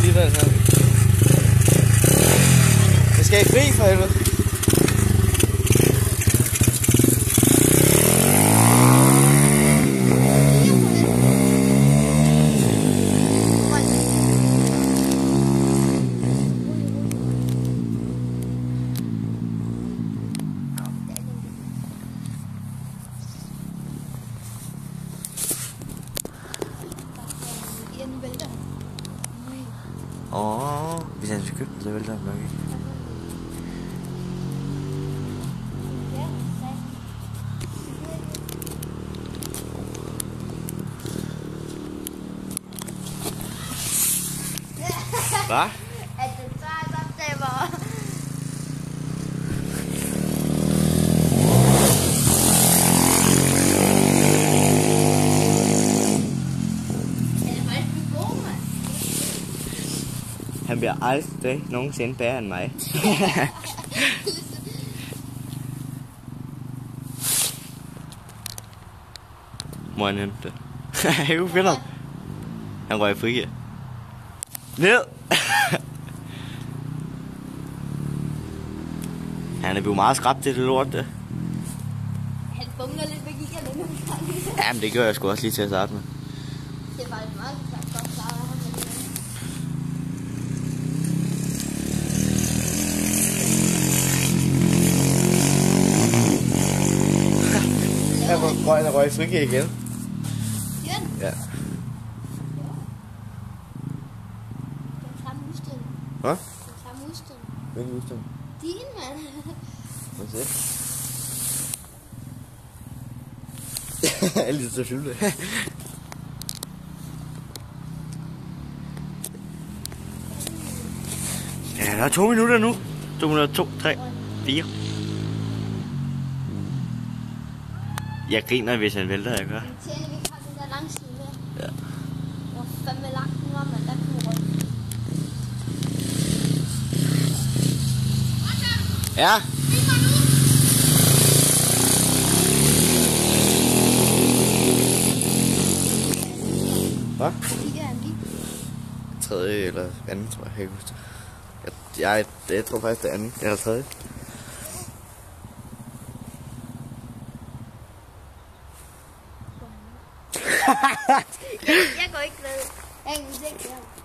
alligevel her. Jeg skal i fri for helvede. Hvis han skal købe den, så vælter han nok ikke. Hvad? At den tager godt, det var... Han bliver aldrig nogensinde bedre end mig. Må han hente det? Jeg finder ham. Han røg fri. Ned! Han er blevet meget skrabt til det lort, det. Han bumler lidt væk igen den gang. Jamen det gør jeg sgu også lige til at starte med. Det er faktisk meget godt klaret af ham. Han røg fri igen. Igen? Ja. Den samme udstilling. Hvad? Den samme udstilling. Hvilken udstilling? Din, mand. Må se. Jeg er lige så fyldt. Ja, der er 2 minutter nu. 2 minutter, 2, 3, 4. Jeg griner, hvis han vælter, jeg gør. Men tjener vi ikke har den der langside der. Ja. Hvor fandme langt nu var man, der kunne røge. Ja. Hvad? Kigger han lige? 3. eller 2, tror jeg. Jeg kan ikke huske det. Jeg tror faktisk det er 2. eller 3. Jeg går ikke med. Jeg kan ikke se det.